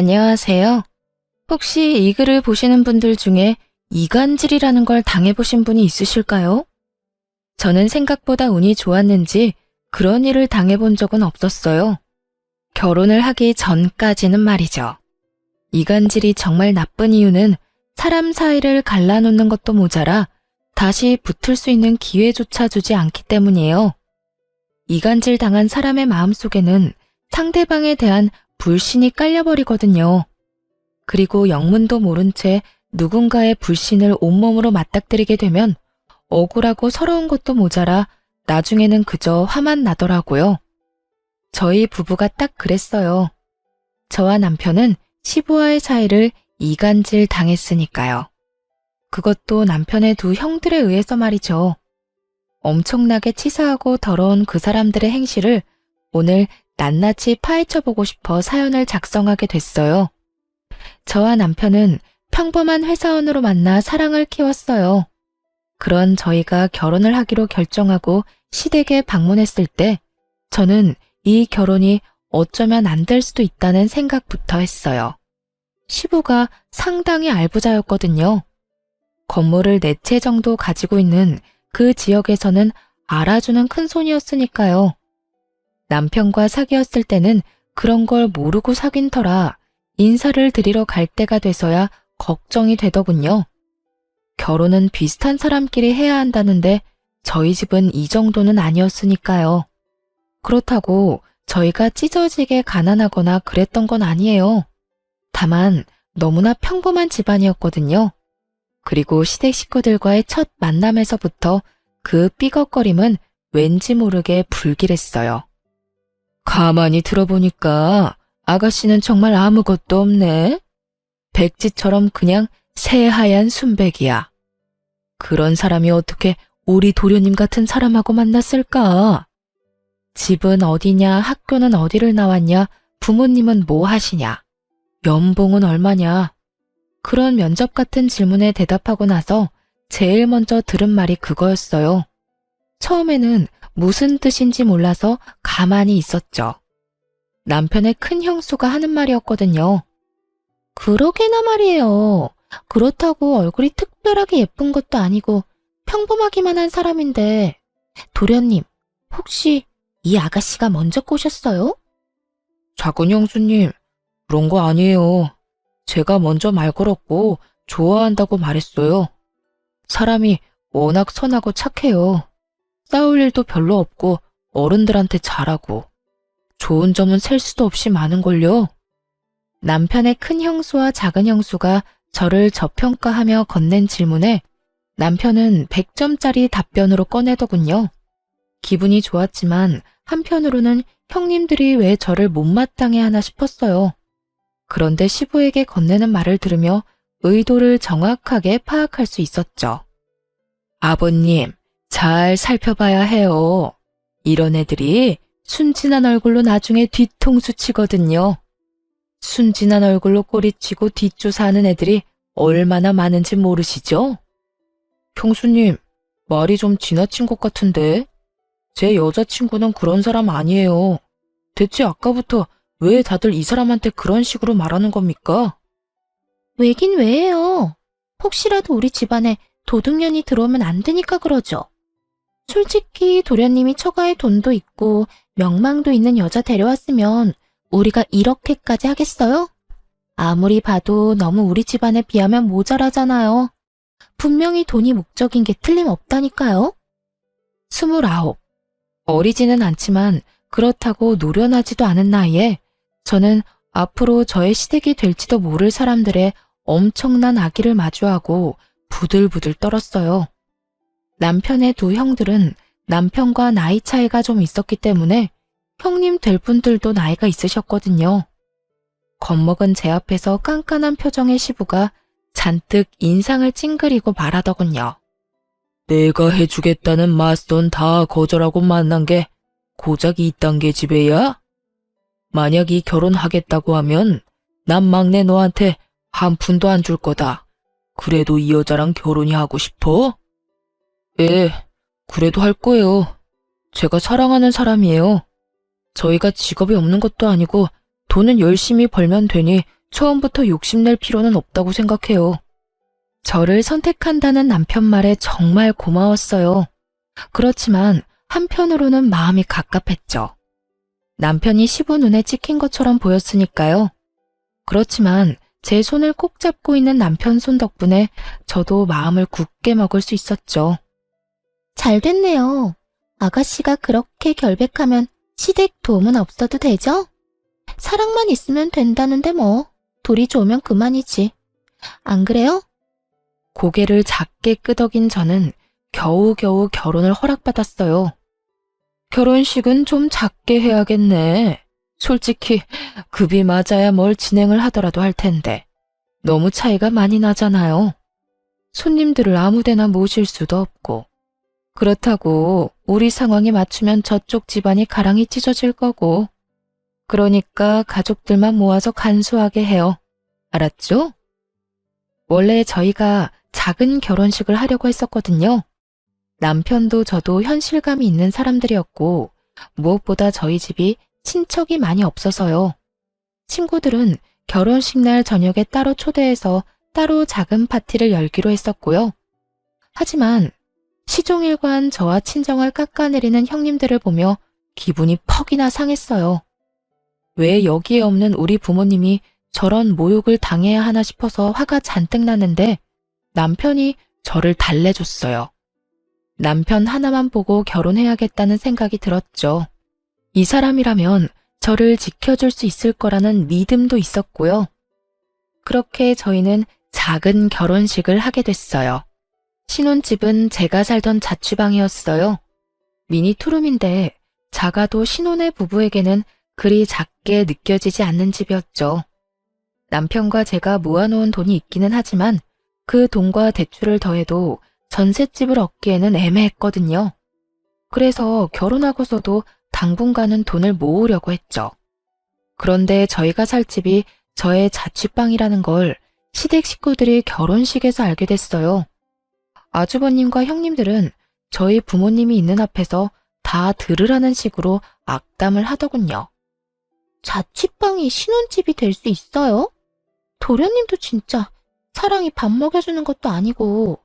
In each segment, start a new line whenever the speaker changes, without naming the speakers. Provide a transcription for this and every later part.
안녕하세요. 혹시 이 글을 보시는 분들 중에 이간질이라는 걸 당해보신 분이 있으실까요? 저는 생각보다 운이 좋았는지 그런 일을 당해본 적은 없었어요. 결혼을 하기 전까지는 말이죠. 이간질이 정말 나쁜 이유는 사람 사이를 갈라놓는 것도 모자라 다시 붙을 수 있는 기회조차 주지 않기 때문이에요. 이간질 당한 사람의 마음속에는 상대방에 대한 불신이 깔려버리거든요. 그리고 영문도 모른 채 누군가의 불신을 온몸으로 맞닥뜨리게 되면 억울하고 서러운 것도 모자라 나중에는 그저 화만 나더라고요. 저희 부부가 딱 그랬어요. 저와 남편은 시부와의 사이를 이간질 당했으니까요. 그것도 남편의 두 형들에 의해서 말이죠. 엄청나게 치사하고 더러운 그 사람들의 행실을 오늘 낱낱이 파헤쳐보고 싶어 사연을 작성하게 됐어요. 저와 남편은 평범한 회사원으로 만나 사랑을 키웠어요. 그런 저희가 결혼을 하기로 결정하고 시댁에 방문했을 때 저는 이 결혼이 어쩌면 안 될 수도 있다는 생각부터 했어요. 시부가 상당히 알부자였거든요. 건물을 4채 정도 가지고 있는 그 지역에서는 알아주는 큰손이었으니까요. 남편과 사귀었을 때는 그런 걸 모르고 사귄 터라 인사를 드리러 갈 때가 돼서야 걱정이 되더군요. 결혼은 비슷한 사람끼리 해야 한다는데 저희 집은 이 정도는 아니었으니까요. 그렇다고 저희가 찢어지게 가난하거나 그랬던 건 아니에요. 다만 너무나 평범한 집안이었거든요. 그리고 시댁 식구들과의 첫 만남에서부터 그 삐걱거림은 왠지 모르게 불길했어요. 가만히 들어보니까 아가씨는 정말 아무것도 없네. 백지처럼 그냥 새하얀 순백이야. 그런 사람이 어떻게 우리 도련님 같은 사람하고 만났을까? 집은 어디냐, 학교는 어디를 나왔냐, 부모님은 뭐 하시냐, 연봉은 얼마냐. 그런 면접 같은 질문에 대답하고 나서 제일 먼저 들은 말이 그거였어요. 처음에는 무슨 뜻인지 몰라서 가만히 있었죠. 남편의 큰 형수가 하는 말이었거든요. 그러게나 말이에요. 그렇다고 얼굴이 특별하게 예쁜 것도 아니고 평범하기만 한 사람인데 도련님, 혹시 이 아가씨가 먼저 꼬셨어요? 작은 형수님, 그런 거 아니에요. 제가 먼저 말 걸었고 좋아한다고 말했어요. 사람이 워낙 선하고 착해요. 싸울 일도 별로 없고 어른들한테 잘하고 좋은 점은 셀 수도 없이 많은걸요. 남편의 큰 형수와 작은 형수가 저를 저평가하며 건넨 질문에 남편은 100점짜리 답변으로 꺼내더군요. 기분이 좋았지만 한편으로는 형님들이 왜 저를 못마땅해 하나 싶었어요. 그런데 시부에게 건네는 말을 들으며 의도를 정확하게 파악할 수 있었죠. 아버님, 잘 살펴봐야 해요. 이런 애들이 순진한 얼굴로 나중에 뒤통수 치거든요. 순진한 얼굴로 꼬리치고 뒷조사하는 애들이 얼마나 많은지 모르시죠? 형수님, 말이 좀 지나친 것 같은데. 제 여자친구는 그런 사람 아니에요. 대체 아까부터 왜 다들 이 사람한테 그런 식으로 말하는 겁니까? 왜긴 왜예요. 혹시라도 우리 집안에 도둑년이 들어오면 안 되니까 그러죠. 솔직히 도련님이 처가에 돈도 있고 명망도 있는 여자 데려왔으면 우리가 이렇게까지 하겠어요? 아무리 봐도 너무 우리 집안에 비하면 모자라잖아요. 분명히 돈이 목적인 게 틀림없다니까요. 29. 어리지는 않지만 그렇다고 노련하지도 않은 나이에 저는 앞으로 저의 시댁이 될지도 모를 사람들의 엄청난 악의를 마주하고 부들부들 떨었어요. 남편의 두 형들은 남편과 나이 차이가 좀 있었기 때문에 형님 될 분들도 나이가 있으셨거든요. 겁먹은 제 앞에서 깐깐한 표정의 시부가 잔뜩 인상을 찡그리고 말하더군요. 내가 해주겠다는 맞선 다 거절하고 만난 게 고작 이딴 게 집에야? 만약 이 결혼하겠다고 하면 난 막내 너한테 한 푼도 안 줄 거다. 그래도 이 여자랑 결혼이 하고 싶어? 예, 그래도 할 거예요. 제가 사랑하는 사람이에요. 저희가 직업이 없는 것도 아니고 돈은 열심히 벌면 되니 처음부터 욕심낼 필요는 없다고 생각해요. 저를 선택한다는 남편 말에 정말 고마웠어요. 그렇지만 한편으로는 마음이 갑갑했죠. 남편이 시부 눈에 찍힌 것처럼 보였으니까요. 그렇지만 제 손을 꼭 잡고 있는 남편 손 덕분에 저도 마음을 굳게 먹을 수 있었죠.
잘 됐네요. 아가씨가 그렇게 결백하면 시댁 도움은 없어도 되죠? 사랑만 있으면 된다는데 뭐. 둘이 좋으면 그만이지. 안 그래요?
고개를 작게 끄덕인 저는 겨우겨우 결혼을 허락받았어요. 결혼식은 좀 작게 해야겠네. 솔직히 급이 맞아야 뭘 진행을 하더라도 할 텐데 너무 차이가 많이 나잖아요. 손님들을 아무데나 모실 수도 없고 그렇다고 우리 상황에 맞추면 저쪽 집안이 가랑이 찢어질 거고 그러니까 가족들만 모아서 간소하게 해요. 알았죠? 원래 저희가 작은 결혼식을 하려고 했었거든요. 남편도 저도 현실감이 있는 사람들이었고 무엇보다 저희 집이 친척이 많이 없어서요. 친구들은 결혼식 날 저녁에 따로 초대해서 따로 작은 파티를 열기로 했었고요. 하지만 시종일관 저와 친정을 깎아내리는 형님들을 보며 기분이 퍽이나 상했어요. 왜 여기에 없는 우리 부모님이 저런 모욕을 당해야 하나 싶어서 화가 잔뜩 났는데 남편이 저를 달래줬어요. 남편 하나만 보고 결혼해야겠다는 생각이 들었죠. 이 사람이라면 저를 지켜줄 수 있을 거라는 믿음도 있었고요. 그렇게 저희는 작은 결혼식을 하게 됐어요. 신혼집은 제가 살던 자취방이었어요. 미니 투룸인데 작아도 신혼의 부부에게는 그리 작게 느껴지지 않는 집이었죠. 남편과 제가 모아놓은 돈이 있기는 하지만 그 돈과 대출을 더해도 전셋집을 얻기에는 애매했거든요. 그래서 결혼하고서도 당분간은 돈을 모으려고 했죠. 그런데 저희가 살 집이 저의 자취방이라는 걸 시댁 식구들이 결혼식에서 알게 됐어요. 아주버님과 형님들은 저희 부모님이 있는 앞에서 다 들으라는 식으로 악담을 하더군요.
자취방이 신혼집이 될 수 있어요? 도련님도 진짜 사랑이 밥 먹여주는 것도 아니고.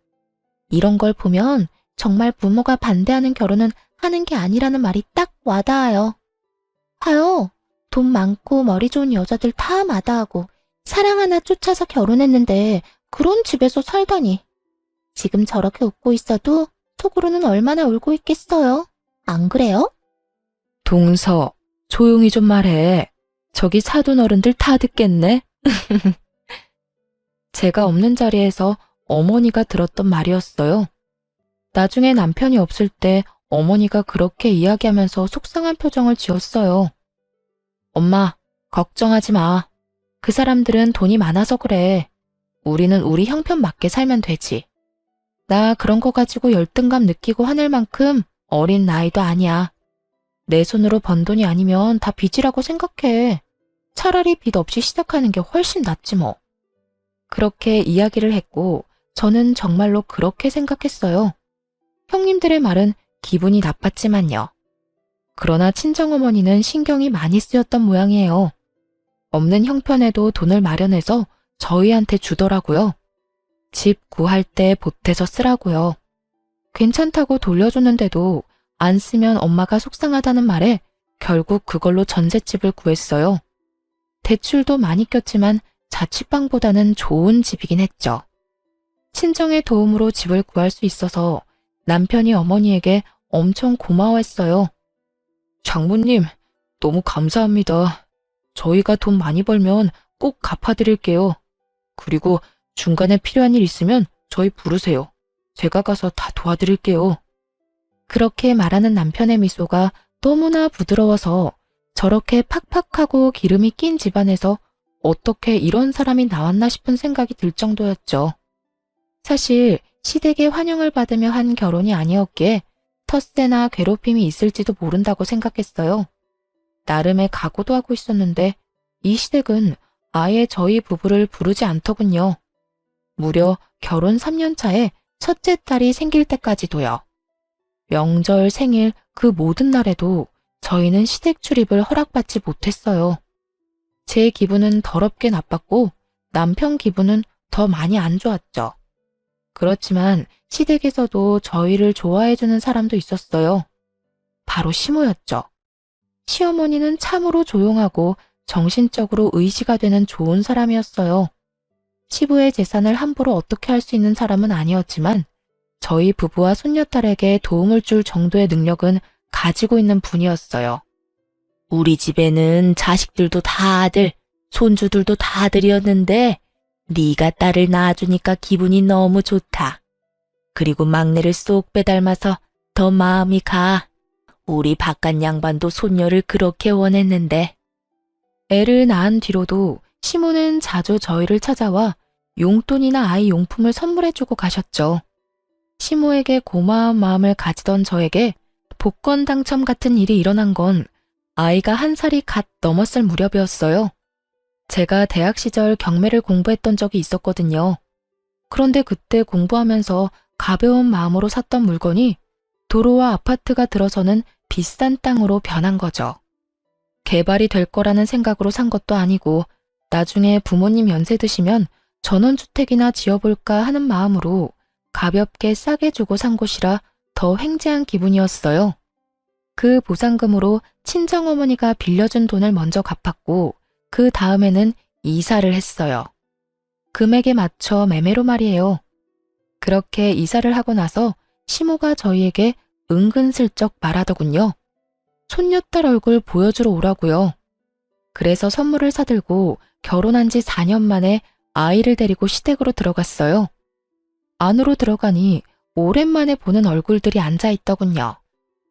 이런 걸 보면 정말 부모가 반대하는 결혼은 하는 게 아니라는 말이 딱 와닿아요. 하여, 돈 많고 머리 좋은 여자들 다 마다하고 사랑 하나 쫓아서 결혼했는데 그런 집에서 살다니. 지금 저렇게 웃고 있어도 속으로는 얼마나 울고 있겠어요. 안 그래요?
동서, 조용히 좀 말해. 저기 사돈 어른들 다 듣겠네. 제가 없는 자리에서 어머니가 들었던 말이었어요. 나중에 남편이 없을 때 어머니가 그렇게 이야기하면서 속상한 표정을 지었어요. 엄마, 걱정하지 마. 그 사람들은 돈이 많아서 그래. 우리는 우리 형편 맞게 살면 되지. 나 그런 거 가지고 열등감 느끼고 화낼 만큼 어린 나이도 아니야. 내 손으로 번 돈이 아니면 다 빚이라고 생각해. 차라리 빚 없이 시작하는 게 훨씬 낫지 뭐. 그렇게 이야기를 했고 저는 정말로 그렇게 생각했어요. 형님들의 말은 기분이 나빴지만요. 그러나 친정어머니는 신경이 많이 쓰였던 모양이에요. 없는 형편에도 돈을 마련해서 저희한테 주더라고요. 집 구할 때 보태서 쓰라고요. 괜찮다고 돌려줬는데도 안 쓰면 엄마가 속상하다는 말에 결국 그걸로 전셋집을 구했어요. 대출도 많이 꼈지만 자취방보다는 좋은 집이긴 했죠. 친정의 도움으로 집을 구할 수 있어서 남편이 어머니에게 엄청 고마워했어요. 장모님, 너무 감사합니다. 저희가 돈 많이 벌면 꼭 갚아드릴게요. 그리고 중간에 필요한 일 있으면 저희 부르세요. 제가 가서 다 도와드릴게요. 그렇게 말하는 남편의 미소가 너무나 부드러워서 저렇게 팍팍하고 기름이 낀 집안에서 어떻게 이런 사람이 나왔나 싶은 생각이 들 정도였죠. 사실 시댁의 환영을 받으며 한 결혼이 아니었기에 텃세나 괴롭힘이 있을지도 모른다고 생각했어요. 나름의 각오도 하고 있었는데 이 시댁은 아예 저희 부부를 부르지 않더군요. 무려 결혼 3년 차에 첫째 딸이 생길 때까지도요. 명절, 생일 그 모든 날에도 저희는 시댁 출입을 허락받지 못했어요.
제 기분은 더럽게 나빴고 남편 기분은 더 많이 안 좋았죠. 그렇지만 시댁에서도 저희를 좋아해주는 사람도 있었어요. 바로 시모였죠. 시어머니는 참으로 조용하고 정신적으로 의지가 되는 좋은 사람이었어요. 시부의 재산을 함부로 어떻게 할 수 있는 사람은 아니었지만 저희 부부와 손녀딸에게 도움을 줄 정도의 능력은 가지고 있는 분이었어요. 우리 집에는 자식들도 다 아들, 손주들도 다 아들이었는데 네가 딸을 낳아주니까 기분이 너무 좋다. 그리고 막내를 쏙 빼닮아서 더 마음이 가. 우리 바깥 양반도 손녀를 그렇게 원했는데. 애를 낳은 뒤로도 시모는 자주 저희를 찾아와 용돈이나 아이 용품을 선물해주고 가셨죠. 시모에게 고마운 마음을 가지던 저에게 복권 당첨 같은 일이 일어난 건 아이가 1살이 갓 넘었을 무렵이었어요. 제가 대학 시절 경매를 공부했던 적이 있었거든요. 그런데 그때 공부하면서 가벼운 마음으로 샀던 물건이 도로와 아파트가 들어서는 비싼 땅으로 변한 거죠. 개발이 될 거라는 생각으로 산 것도 아니고 나중에 부모님 연세 드시면 전원주택이나 지어볼까 하는 마음으로 가볍게 싸게 주고 산 곳이라 더 횡재한 기분이었어요. 그 보상금으로 친정어머니가 빌려준 돈을 먼저 갚았고 그 다음에는 이사를 했어요. 금액에 맞춰 매매로 말이에요. 그렇게 이사를 하고 나서 시모가 저희에게 은근슬쩍 말하더군요. 손녀딸 얼굴 보여주러 오라고요. 그래서 선물을 사들고 결혼한 지 4년 만에 아이를 데리고 시댁으로 들어갔어요. 안으로 들어가니 오랜만에 보는 얼굴들이 앉아있더군요.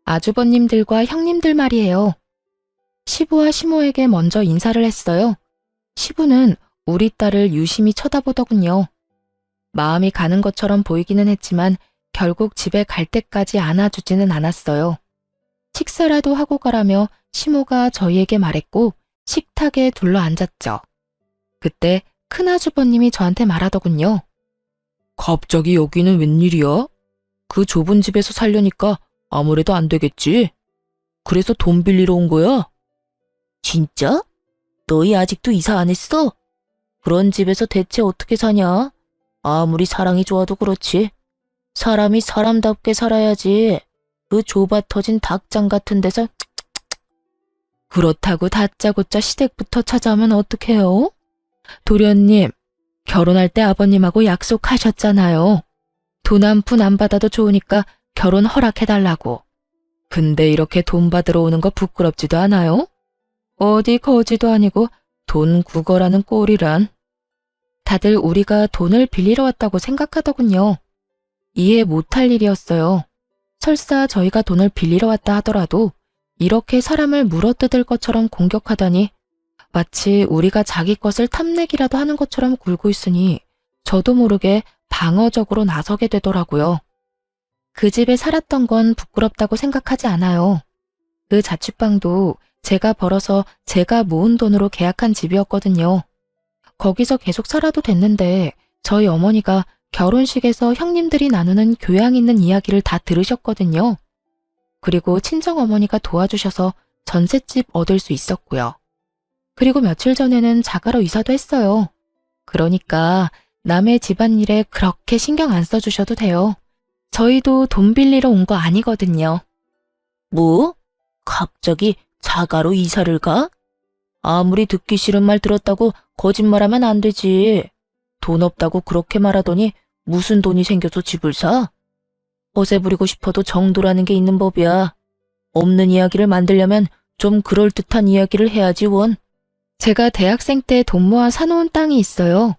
아주버님들과 형님들 말이에요. 시부와 시모에게 먼저 인사를 했어요. 시부는 우리 딸을 유심히 쳐다보더군요. 마음이 가는 것처럼 보이기는 했지만 결국 집에 갈 때까지 안아주지는 않았어요. 식사라도 하고 가라며 시모가 저희에게 말했고 식탁에 둘러앉았죠. 그때 큰아주버님이 저한테 말하더군요. 갑자기 여기는 웬일이야? 그 좁은 집에서 살려니까 아무래도 안 되겠지? 그래서 돈 빌리러 온 거야? 진짜? 너희 아직도 이사 안 했어? 그런 집에서 대체 어떻게 사냐? 아무리 사랑이 좋아도 그렇지. 사람이 사람답게 살아야지. 그 좁아 터진 닭장 같은 데서 그렇다고 다짜고짜 시댁부터 찾아오면 어떡해요? 도련님, 결혼할 때 아버님하고 약속하셨잖아요. 돈 한 푼 안 받아도 좋으니까 결혼 허락해달라고. 근데 이렇게 돈 받으러 오는 거 부끄럽지도 않아요? 어디 거지도 아니고 돈 구걸하는 꼴이란. 다들 우리가 돈을 빌리러 왔다고 생각하더군요. 이해 못할 일이었어요. 설사 저희가 돈을 빌리러 왔다 하더라도 이렇게 사람을 물어뜯을 것처럼 공격하다니 마치 우리가 자기 것을 탐내기라도 하는 것처럼 굴고 있으니 저도 모르게 방어적으로 나서게 되더라고요. 그 집에 살았던 건 부끄럽다고 생각하지 않아요. 그 자취방도 제가 벌어서 제가 모은 돈으로 계약한 집이었거든요. 거기서 계속 살아도 됐는데 저희 어머니가 결혼식에서 형님들이 나누는 교양 있는 이야기를 다 들으셨거든요. 그리고 친정어머니가 도와주셔서 전셋집 얻을 수 있었고요. 그리고 며칠 전에는 자가로 이사도 했어요. 그러니까 남의 집안일에 그렇게 신경 안 써주셔도 돼요. 저희도 돈 빌리러 온 거 아니거든요. 뭐? 갑자기 자가로 이사를 가? 아무리 듣기 싫은 말 들었다고 거짓말하면 안 되지. 돈 없다고 그렇게 말하더니 무슨 돈이 생겨서 집을 사? 허세 부리고 싶어도 정도라는 게 있는 법이야. 없는 이야기를 만들려면 좀 그럴듯한 이야기를 해야지 원. 제가 대학생 때 돈 모아 사놓은 땅이 있어요.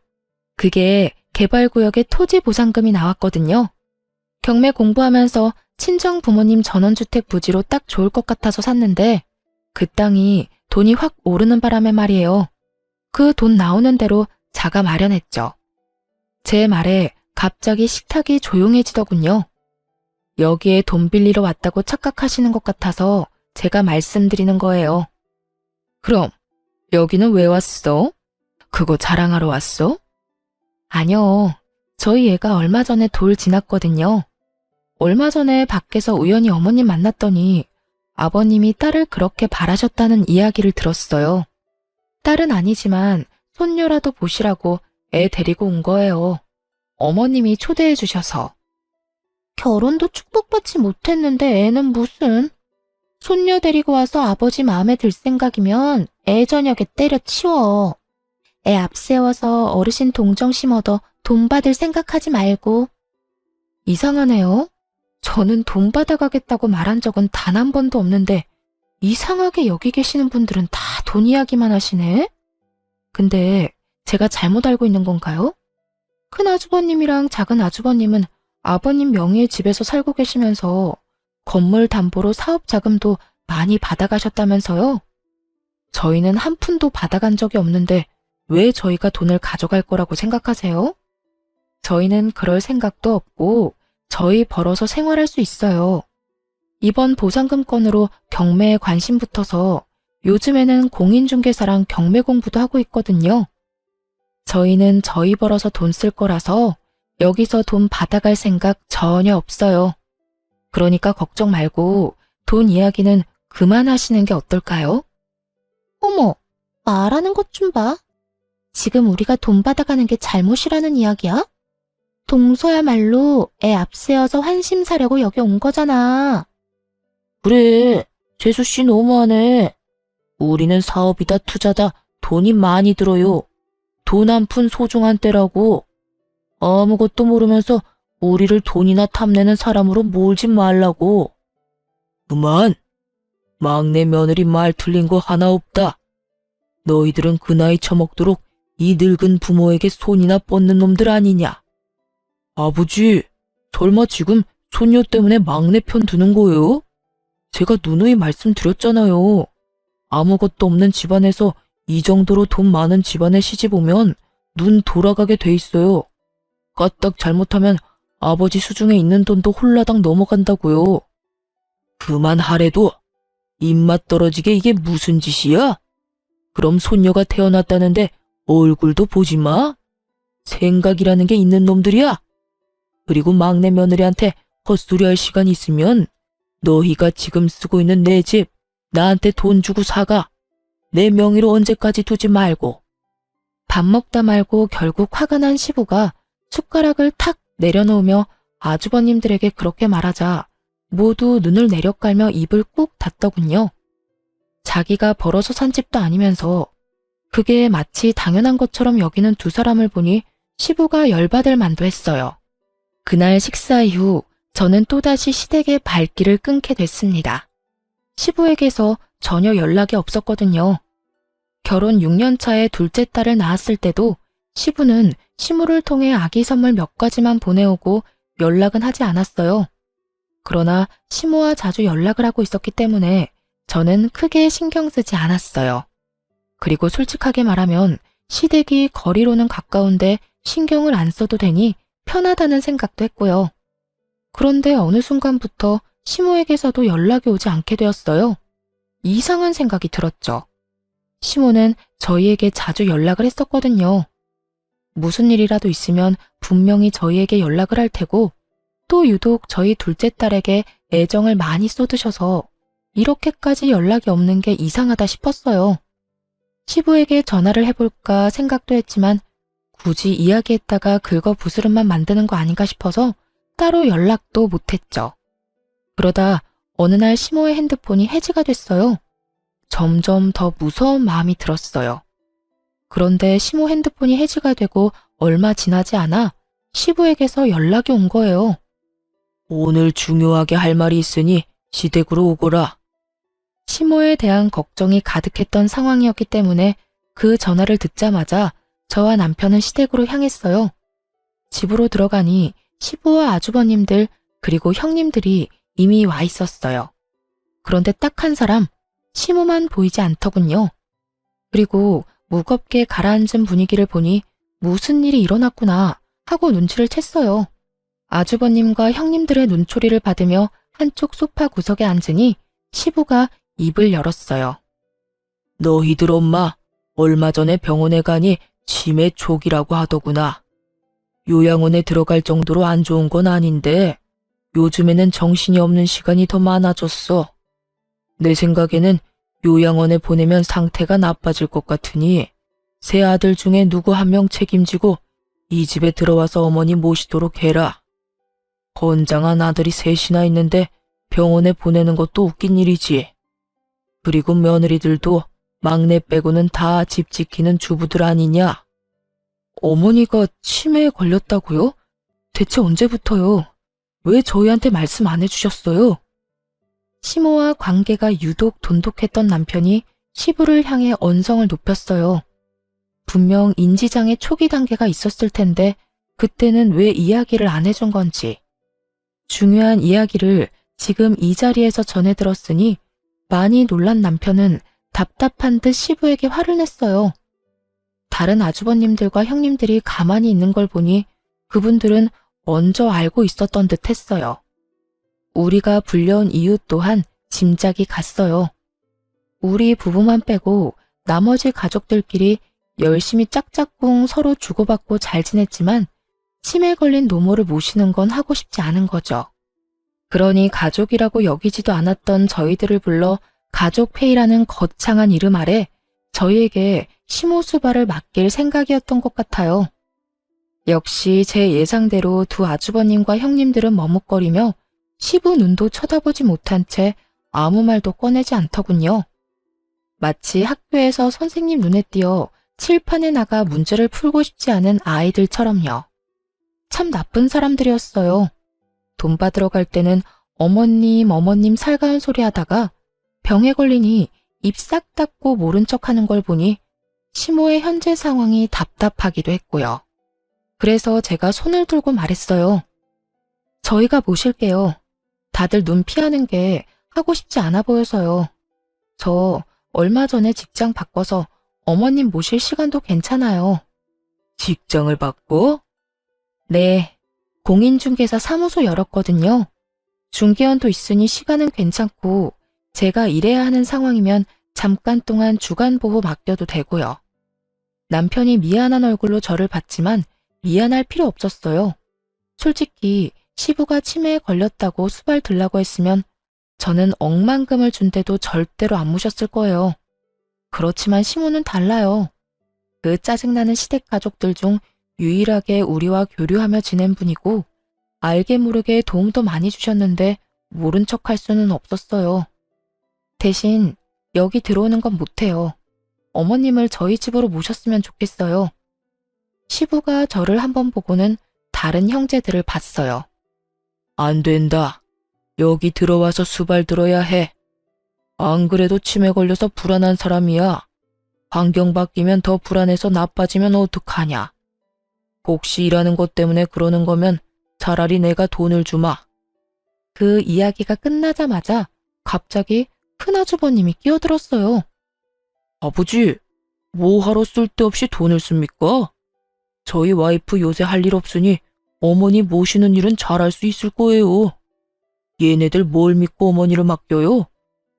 그게 개발구역에 토지 보상금이 나왔거든요. 경매 공부하면서 친정 부모님 전원주택 부지로 딱 좋을 것 같아서 샀는데 그 땅이 돈이 확 오르는 바람에 말이에요. 그 돈 나오는 대로 자가 마련했죠. 제 말에 갑자기 식탁이 조용해지더군요. 여기에 돈 빌리러 왔다고 착각하시는 것 같아서 제가 말씀드리는 거예요. 그럼 여기는 왜 왔어? 그거 자랑하러 왔어? 아니요. 저희 애가 얼마 전에 돌 지났거든요. 얼마 전에 밖에서 우연히 어머님 만났더니 아버님이 딸을 그렇게 바라셨다는 이야기를 들었어요.
딸은 아니지만 손녀라도 보시라고 애 데리고 온 거예요. 어머님이 초대해 주셔서.
결혼도 축복받지 못했는데 애는 무슨. 손녀 데리고 와서 아버지 마음에 들 생각이면 애 저녁에 때려치워. 애 앞세워서 어르신 동정심 얻어 돈 받을 생각하지 말고.
이상하네요. 저는 돈 받아가겠다고 말한 적은 단 한 번도 없는데 이상하게 여기 계시는 분들은 다 돈 이야기만 하시네? 근데 제가 잘못 알고 있는 건가요? 큰 아주버님이랑 작은 아주버님은 아버님 명의의 집에서 살고 계시면서 건물 담보로 사업 자금도 많이 받아가셨다면서요? 저희는 한 푼도 받아간 적이 없는데 왜 저희가 돈을 가져갈 거라고 생각하세요? 저희는 그럴 생각도 없고 저희 벌어서 생활할 수 있어요. 이번 보상금 건으로 경매에 관심 붙어서 요즘에는 공인중개사랑 경매 공부도 하고 있거든요. 저희는 저희 벌어서 돈 쓸 거라서 여기서 돈 받아갈 생각 전혀 없어요. 그러니까 걱정 말고 돈 이야기는 그만하시는 게 어떨까요?
어머, 말하는 것 좀 봐. 지금 우리가 돈 받아가는 게 잘못이라는 이야기야? 동서야말로 애 앞세워서 환심 사려고 여기 온 거잖아.
그래, 재수씨 너무하네. 우리는 사업이다 투자다 돈이 많이 들어요. 돈 한 푼 소중한 때라고. 아무것도 모르면서 우리를 돈이나 탐내는 사람으로 몰지 말라고. 그만. 막내 며느리 말 틀린 거 하나 없다. 너희들은 그 나이 처먹도록 이 늙은 부모에게 손이나 뻗는 놈들 아니냐. 아버지, 설마 지금 손녀 때문에 막내 편 드는 거예요? 제가 누누이 말씀드렸잖아요. 아무것도 없는 집안에서 이 정도로 돈 많은 집안에 시집 오면 눈 돌아가게 돼 있어요. 까딱 잘못하면 아버지 수중에 있는 돈도 홀라당 넘어간다고요. 그만하래도 입맛 떨어지게 이게 무슨 짓이야? 그럼 손녀가 태어났다는데 얼굴도 보지 마? 생각이라는 게 있는 놈들이야? 그리고 막내 며느리한테 헛소리 할 시간 있으면 너희가 지금 쓰고 있는 내 집 나한테 돈 주고 사가. 내 명의로 언제까지 두지 말고.
밥 먹다 말고 결국 화가 난 시부가 숟가락을 탁 내려놓으며 아주버님들에게 그렇게 말하자 모두 눈을 내려깔며 입을 꾹 닫더군요. 자기가 벌어서 산 집도 아니면서 그게 마치 당연한 것처럼 여기는 두 사람을 보니 시부가 열받을 만도 했어요. 그날 식사 이후 저는 또다시 시댁의 발길을 끊게 됐습니다. 시부에게서 전혀 연락이 없었거든요. 결혼 6년 차에 둘째 딸을 낳았을 때도 시부는 시무를 통해 아기 선물 몇 가지만 보내오고 연락은 하지 않았어요. 그러나 시무와 자주 연락을 하고 있었기 때문에 저는 크게 신경 쓰지 않았어요. 그리고 솔직하게 말하면 시댁이 거리로는 가까운데 신경을 안 써도 되니 편하다는 생각도 했고요. 그런데 어느 순간부터 시모에게서도 연락이 오지 않게 되었어요. 이상한 생각이 들었죠. 시모는 저희에게 자주 연락을 했었거든요. 무슨 일이라도 있으면 분명히 저희에게 연락을 할 테고 또 유독 저희 둘째 딸에게 애정을 많이 쏟으셔서 이렇게까지 연락이 없는 게 이상하다 싶었어요. 시부에게 전화를 해볼까 생각도 했지만 굳이 이야기했다가 긁어부스럼만 만드는 거 아닌가 싶어서 따로 연락도 못했죠. 그러다 어느 날 시모의 핸드폰이 해지가 됐어요. 점점 더 무서운 마음이 들었어요. 그런데 시모 핸드폰이 해지가 되고 얼마 지나지 않아 시부에게서 연락이 온 거예요.
오늘 중요하게 할 말이 있으니 시댁으로 오거라.
시모에 대한 걱정이 가득했던 상황이었기 때문에 그 전화를 듣자마자 저와 남편은 시댁으로 향했어요. 집으로 들어가니 시부와 아주버님들 그리고 형님들이 이미 와 있었어요. 그런데 딱 한 사람, 시모만 보이지 않더군요. 그리고 무겁게 가라앉은 분위기를 보니 무슨 일이 일어났구나 하고 눈치를 챘어요. 아주버님과 형님들의 눈초리를 받으며 한쪽 소파 구석에 앉으니 시부가 입을 열었어요.
너희들 엄마 얼마 전에 병원에 가니 치매 초기라고 하더구나. 요양원에 들어갈 정도로 안 좋은 건 아닌데 요즘에는 정신이 없는 시간이 더 많아졌어. 내 생각에는 요양원에 보내면 상태가 나빠질 것 같으니 세 아들 중에 누구 한 명 책임지고 이 집에 들어와서 어머니 모시도록 해라. 건장한 아들이 셋이나 있는데 병원에 보내는 것도 웃긴 일이지. 그리고 며느리들도 막내 빼고는 다 집 지키는 주부들 아니냐?
어머니가 치매에 걸렸다고요? 대체 언제부터요? 왜 저희한테 말씀 안 해주셨어요? 시모와 관계가 유독 돈독했던 남편이 시부를 향해 언성을 높였어요. 분명 인지장애 초기 단계가 있었을 텐데 그때는 왜 이야기를 안 해준 건지. 중요한 이야기를 지금 이 자리에서 전해 들었으니 많이 놀란 남편은 답답한 듯 시부에게 화를 냈어요. 다른 아주버님들과 형님들이 가만히 있는 걸 보니 그분들은 먼저 알고 있었던 듯 했어요. 우리가 불려온 이유 또한 짐작이 갔어요. 우리 부부만 빼고 나머지 가족들끼리 열심히 짝짝꿍 서로 주고받고 잘 지냈지만 치매 걸린 노모를 모시는 건 하고 싶지 않은 거죠. 그러니 가족이라고 여기지도 않았던 저희들을 불러 가족회의라는 거창한 이름 아래 저희에게 시모수발을 맡길 생각이었던 것 같아요. 역시 제 예상대로 두 아주버님과 형님들은 머뭇거리며 시부 눈도 쳐다보지 못한 채 아무 말도 꺼내지 않더군요. 마치 학교에서 선생님 눈에 띄어 칠판에 나가 문제를 풀고 싶지 않은 아이들처럼요. 참 나쁜 사람들이었어요. 돈 받으러 갈 때는 어머님 살가운 소리 하다가 병에 걸리니 입 싹 닫고 모른 척하는 걸 보니 시모의 현재 상황이 답답하기도 했고요. 그래서 제가 손을 들고 말했어요. 저희가 모실게요. 다들 눈 피하는 게 하고 싶지 않아 보여서요. 저 얼마 전에 직장 바꿔서 어머님 모실 시간도 괜찮아요.
직장을 바꿔?
네, 공인중개사 사무소 열었거든요. 중개원도 있으니 시간은 괜찮고 제가 일해야 하는 상황이면 잠깐 동안 주간보호 맡겨도 되고요. 남편이 미안한 얼굴로 저를 봤지만 미안할 필요 없었어요. 솔직히 시부가 치매에 걸렸다고 수발 들라고 했으면 저는 억만금을 준대도 절대로 안 모셨을 거예요. 그렇지만 시모는 달라요. 그 짜증나는 시댁 가족들 중 유일하게 우리와 교류하며 지낸 분이고 알게 모르게 도움도 많이 주셨는데 모른 척할 수는 없었어요. 대신 여기 들어오는 건 못해요. 어머님을 저희 집으로 모셨으면 좋겠어요. 시부가 저를 한번 보고는 다른 형제들을 봤어요.
안 된다. 여기 들어와서 수발 들어야 해. 안 그래도 치매 걸려서 불안한 사람이야. 환경 바뀌면 더 불안해서 나빠지면 어떡하냐. 혹시 일하는 것 때문에 그러는 거면 차라리 내가 돈을 주마.
그 이야기가 끝나자마자 갑자기 큰아주버님이 끼어들었어요.
아버지, 뭐하러 쓸데없이 돈을 씁니까? 저희 와이프 요새 할 일 없으니 어머니 모시는 일은 잘할 수 있을 거예요. 얘네들 뭘 믿고 어머니를 맡겨요?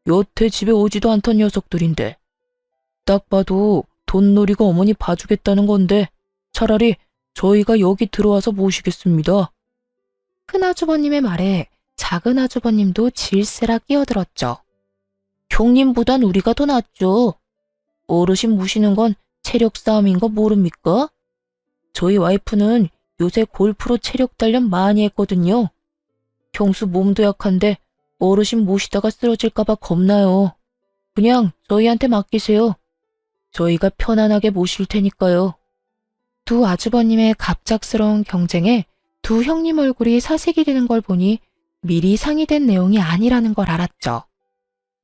여태 집에 오지도 않던 녀석들인데. 딱 봐도 돈 노리고 어머니 봐주겠다는 건데 차라리 저희가 여기 들어와서 모시겠습니다.
큰아주버님의 말에 작은아주버님도 질세라 끼어들었죠.
형님보단 우리가 더 낫죠. 어르신 모시는 건 체력 싸움인 거 모릅니까? 저희 와이프는 요새 골프로 체력 단련 많이 했거든요. 형수 몸도 약한데 어르신 모시다가 쓰러질까봐 겁나요. 그냥 저희한테 맡기세요. 저희가 편안하게 모실 테니까요.
두 아주버님의 갑작스러운 경쟁에 두 형님 얼굴이 사색이 되는 걸 보니 미리 상의된 내용이 아니라는 걸 알았죠.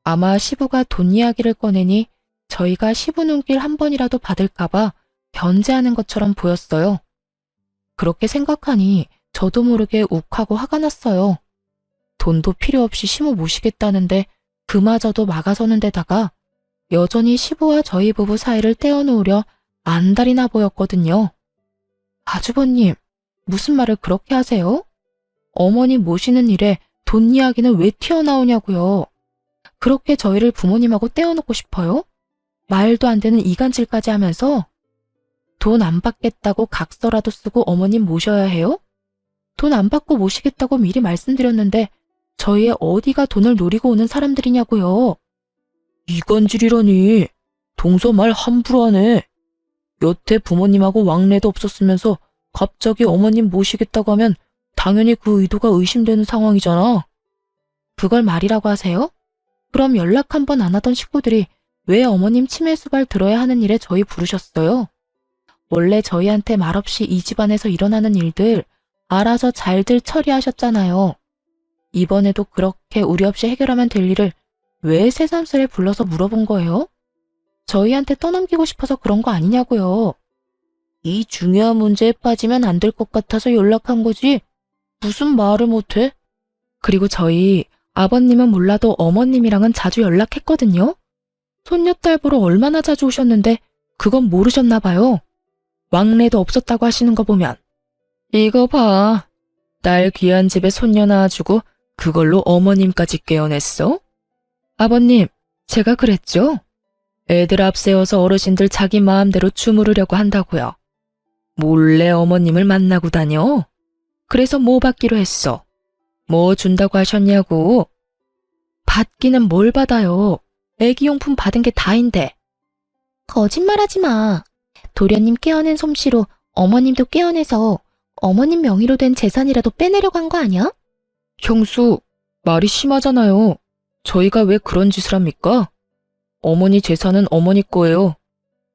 아마 시부가 돈 이야기를 꺼내니 저희가 시부 눈길 한 번이라도 받을까봐 견제하는 것처럼 보였어요. 그렇게 생각하니 저도 모르게 욱하고 화가 났어요. 돈도 필요 없이 시모 모시겠다는데 그마저도 막아서는 데다가 여전히 시부와 저희 부부 사이를 떼어놓으려 안달이나 보였거든요. 아주버님, 무슨 말을 그렇게 하세요? 어머니 모시는 일에 돈 이야기는 왜 튀어나오냐고요. 그렇게 저희를 부모님하고 떼어놓고 싶어요? 말도 안 되는 이간질까지 하면서 돈 안 받겠다고 각서라도 쓰고 어머님 모셔야 해요? 돈 안 받고 모시겠다고 미리 말씀드렸는데 저희의 어디가 돈을 노리고 오는 사람들이냐고요.
이간질이라니. 동서 말 함부로 하네. 여태 부모님하고 왕래도 없었으면서 갑자기 어머님 모시겠다고 하면 당연히 그 의도가 의심되는 상황이잖아.
그걸 말이라고 하세요? 그럼 연락 한 번 안 하던 식구들이 왜 어머님 치매 수발 들어야 하는 일에 저희 부르셨어요? 원래 저희한테 말없이 이 집안에서 일어나는 일들 알아서 잘들 처리하셨잖아요. 이번에도 그렇게 우리 없이 해결하면 될 일을 왜 새삼스레 불러서 물어본 거예요? 저희한테 떠넘기고 싶어서 그런 거 아니냐고요.
이 중요한 문제에 빠지면 안 될 것 같아서 연락한 거지. 무슨 말을 못해?
그리고 저희 아버님은 몰라도 어머님이랑은 자주 연락했거든요. 손녀딸 보러 얼마나 자주 오셨는데 그건 모르셨나 봐요. 왕래도 없었다고 하시는 거 보면. 이거 봐. 딸 귀한 집에 손녀 낳아주고 그걸로 어머님까지 깨어냈어? 아버님, 제가 그랬죠? 애들 앞세워서 어르신들 자기 마음대로 주무르려고 한다고요. 몰래 어머님을 만나고 다녀? 그래서 뭐 받기로 했어? 뭐 준다고 하셨냐고? 받기는 뭘 받아요? 애기용품 받은 게 다인데.
거짓말하지 마. 도련님 깨어낸 솜씨로 어머님도 깨어내서 어머님 명의로 된 재산이라도 빼내려고 한 거 아니야?
형수, 말이 심하잖아요. 저희가 왜 그런 짓을 합니까? 어머니 재산은 어머니 거예요.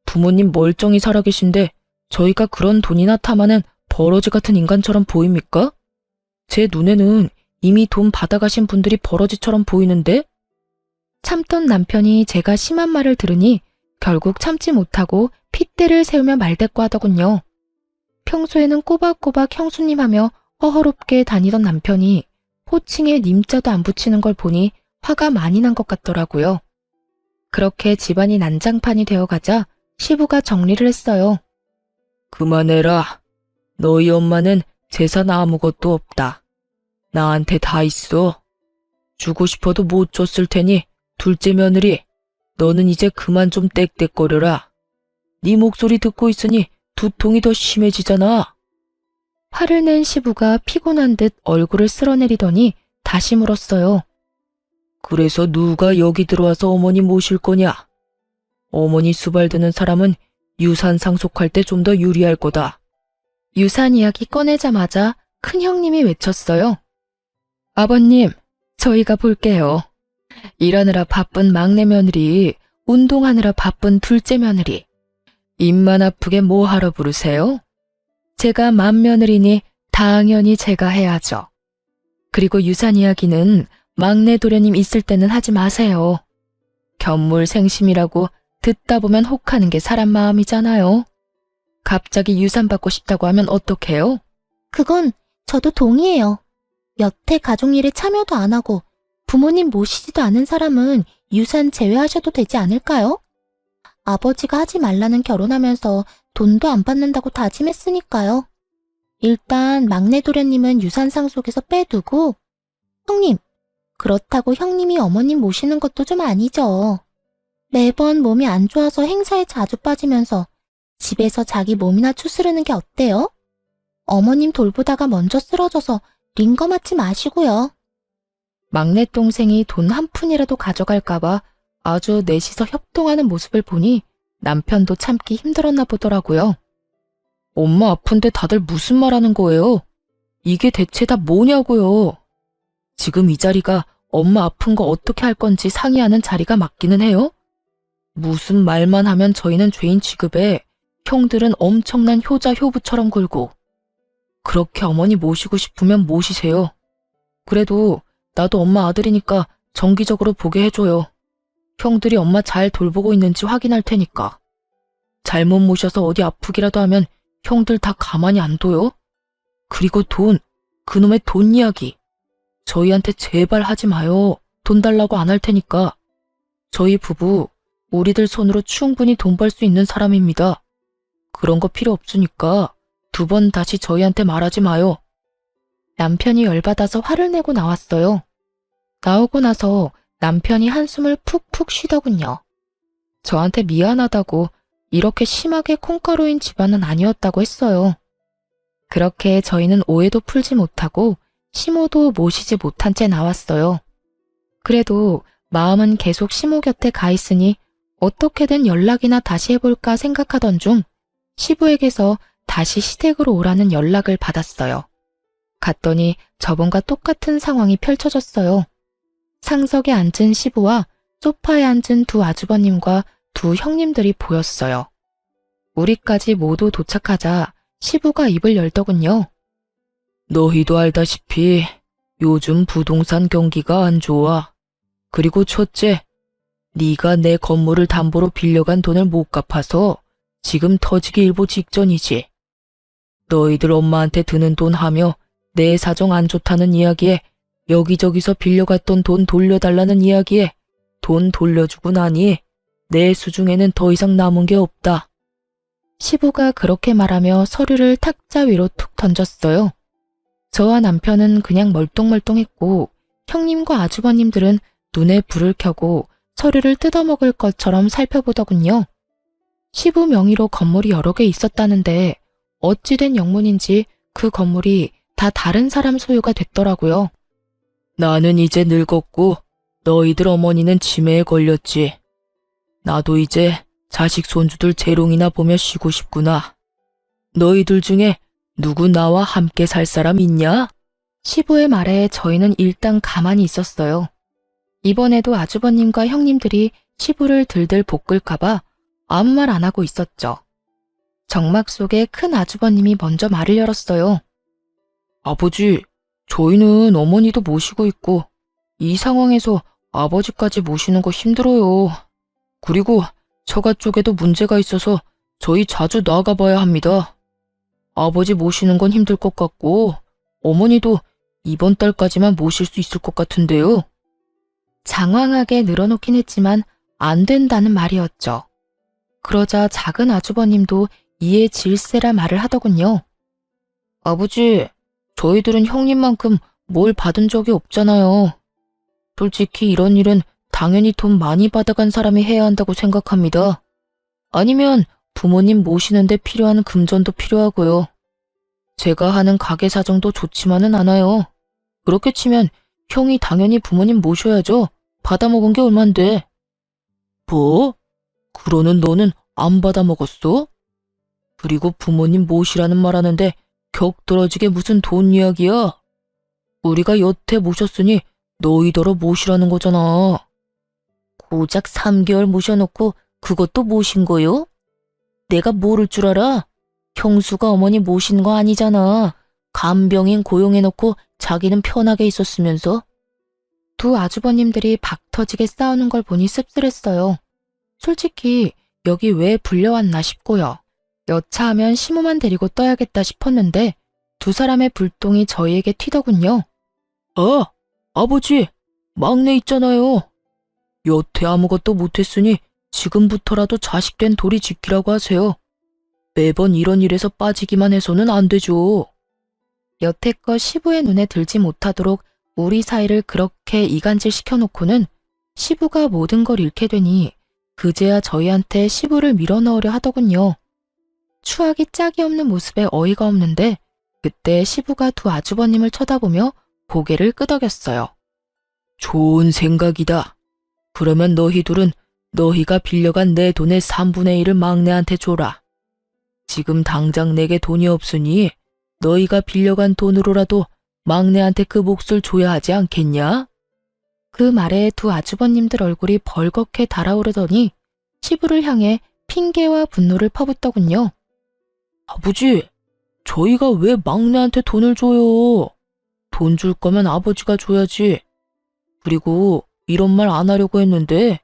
부모님 멀쩡히 살아계신데 저희가 그런 돈이나 탐하는 버러지 같은 인간처럼 보입니까? 제 눈에는 이미 돈 받아가신 분들이 버러지처럼 보이는데? 참던 남편이 제가 심한 말을 들으니 결국 참지 못하고 핏대를 세우며 말대꾸 하더군요. 평소에는 꼬박꼬박 형수님 하며 허허롭게 다니던 남편이 호칭에 님자도 안 붙이는 걸 보니 화가 많이 난 것 같더라고요. 그렇게 집안이 난장판이 되어가자 시부가 정리를 했어요. 그만해라. 너희 엄마는 재산 아무것도 없다. 나한테 다 있어. 주고 싶어도 못 줬을 테니 둘째 며느리, 너는 이제 그만 좀 떽떽거려라. 네 목소리 듣고 있으니 두통이 더 심해지잖아. 화를 낸 시부가 피곤한 듯 얼굴을 쓸어내리더니 다시 물었어요. 그래서 누가 여기 들어와서 어머니 모실 거냐? 어머니 수발 드는 사람은 유산 상속할 때 좀 더 유리할 거다. 유산 이야기 꺼내자마자 큰형님이 외쳤어요. 아버님, 저희가 볼게요. 일하느라 바쁜 막내 며느리, 운동하느라 바쁜 둘째 며느리. 입만 아프게 뭐 하러 부르세요? 제가 맏며느리니 당연히 제가 해야죠. 그리고 유산 이야기는 막내 도련님 있을 때는 하지 마세요. 견물생심이라고 듣다 보면 혹하는 게 사람 마음이잖아요. 갑자기 유산 받고 싶다고 하면 어떡해요?
그건 저도 동의해요. 여태 가족일에 참여도 안 하고 부모님 모시지도 않은 사람은 유산 제외하셔도 되지 않을까요? 아버지가 하지 말라는 결혼하면서 돈도 안 받는다고 다짐했으니까요. 일단 막내 도련님은 유산 상속에서 빼두고 형님, 그렇다고 형님이 어머님 모시는 것도 좀 아니죠. 매번 몸이 안 좋아서 행사에 자주 빠지면서 집에서 자기 몸이나 추스르는 게 어때요? 어머님 돌보다가 먼저 쓰러져서 링거 맞지 마시고요.
막내 동생이 돈 한 푼이라도 가져갈까봐 아주 넷이서 협동하는 모습을 보니 남편도 참기 힘들었나 보더라고요. 엄마 아픈데 다들 무슨 말 하는 거예요? 이게 대체 다 뭐냐고요? 지금 이 자리가 엄마 아픈 거 어떻게 할 건지 상의하는 자리가 맞기는 해요? 무슨 말만 하면 저희는 죄인 취급에 형들은 엄청난 효자 효부처럼 굴고. 그렇게 어머니 모시고 싶으면 모시세요. 그래도 나도 엄마 아들이니까 정기적으로 보게 해줘요. 형들이 엄마 잘 돌보고 있는지 확인할 테니까. 잘못 모셔서 어디 아프기라도 하면 형들 다 가만히 안 둬요? 그리고 돈, 그놈의 돈 이야기. 저희한테 제발 하지 마요. 돈 달라고 안 할 테니까. 저희 부부, 우리들 손으로 충분히 돈 벌 수 있는 사람입니다. 그런 거 필요 없으니까 두 번 다시 저희한테 말하지 마요. 남편이 열받아서 화를 내고 나왔어요. 나오고 나서 남편이 한숨을 푹푹 쉬더군요. 저한테 미안하다고 이렇게 심하게 콩가루인 집안은 아니었다고 했어요. 그렇게 저희는 오해도 풀지 못하고 시모도 모시지 못한 채 나왔어요. 그래도
마음은 계속 시모 곁에 가 있으니 어떻게든 연락이나 다시 해볼까 생각하던 중 시부에게서 다시 시댁으로 오라는 연락을 받았어요. 갔더니 저번과 똑같은 상황이 펼쳐졌어요. 상석에 앉은 시부와 소파에 앉은 두 아주버님과 두 형님들이 보였어요. 우리까지 모두 도착하자 시부가 입을 열더군요.
너희도 알다시피 요즘 부동산 경기가 안 좋아. 그리고 첫째, 네가 내 건물을 담보로 빌려간 돈을 못 갚아서 지금 터지기 일보 직전이지. 너희들 엄마한테 드는 돈 하며 내 사정 안 좋다는 이야기에 여기저기서 빌려갔던 돈 돌려달라는 이야기에 돈 돌려주고 나니 내 수중에는 더 이상 남은 게 없다.
시부가 그렇게 말하며 서류를 탁자 위로 툭 던졌어요. 저와 남편은 그냥 멀뚱멀뚱했고 형님과 아주버님들은 눈에 불을 켜고 서류를 뜯어먹을 것처럼 살펴보더군요. 시부 명의로 건물이 여러 개 있었다는데 어찌된 영문인지 그 건물이 다 다른 사람 소유가 됐더라고요.
나는 이제 늙었고 너희들 어머니는 치매에 걸렸지. 나도 이제 자식 손주들 재롱이나 보며 쉬고 싶구나. 너희들 중에 누구 나와 함께 살 사람 있냐?
시부의 말에 저희는 일단 가만히 있었어요. 이번에도 아주버님과 형님들이 시부를 들들 볶을까봐 아무 말 안 하고 있었죠. 정막 속에 큰 아주버님이 먼저 말을 열었어요.
아버지, 저희는 어머니도 모시고 있고 이 상황에서 아버지까지 모시는 거 힘들어요. 그리고 처가 쪽에도 문제가 있어서 저희 자주 나가봐야 합니다. 아버지 모시는 건 힘들 것 같고 어머니도 이번 달까지만 모실 수 있을 것 같은데요.
장황하게 늘어놓긴 했지만 안 된다는 말이었죠. 그러자 작은 아주버님도 이에 질세라 말을 하더군요.
아버지, 저희들은 형님만큼 뭘 받은 적이 없잖아요. 솔직히 이런 일은 당연히 돈 많이 받아간 사람이 해야 한다고 생각합니다. 아니면 부모님 모시는데 필요한 금전도 필요하고요. 제가 하는 가게 사정도 좋지만은 않아요. 그렇게 치면 형이 당연히 부모님 모셔야죠. 받아먹은 게 얼만데. 뭐? 그러는 너는 안 받아먹었어? 그리고 부모님 모시라는 말 하는데 격떨어지게 무슨 돈 이야기야? 우리가 여태 모셨으니 너희더러 모시라는 거잖아. 고작 3개월 모셔놓고 그것도 모신 거요? 내가 모를 줄 알아? 형수가 어머니 모신 거 아니잖아. 간병인 고용해놓고 자기는 편하게 있었으면서.
두 아주버님들이 박 터지게 싸우는 걸 보니 씁쓸했어요. 솔직히 여기 왜 불려왔나 싶고요. 여차하면 시모만 데리고 떠야겠다 싶었는데 두 사람의 불똥이 저희에게 튀더군요.
아, 아버지, 막내 있잖아요. 여태 아무것도 못했으니 지금부터라도 자식된 도리 지키라고 하세요. 매번 이런 일에서 빠지기만 해서는 안 되죠.
여태껏 시부의 눈에 들지 못하도록 우리 사이를 그렇게 이간질 시켜놓고는 시부가 모든 걸 잃게 되니 그제야 저희한테 시부를 밀어넣으려 하더군요. 추하기 짝이 없는 모습에 어이가 없는데 그때 시부가 두 아주버님을 쳐다보며 고개를 끄덕였어요.
좋은 생각이다. 그러면 너희 둘은 너희가 빌려간 내 돈의 3분의 1을 막내한테 줘라. 지금 당장 내게 돈이 없으니 너희가 빌려간 돈으로라도 막내한테 그 몫을 줘야 하지 않겠냐?
그 말에 두 아주버님들 얼굴이 벌겋게 달아오르더니 시부를 향해 핑계와 분노를 퍼붓더군요.
아버지, 저희가 왜 막내한테 돈을 줘요? 돈 줄 거면 아버지가 줘야지. 그리고 이런 말 안 하려고 했는데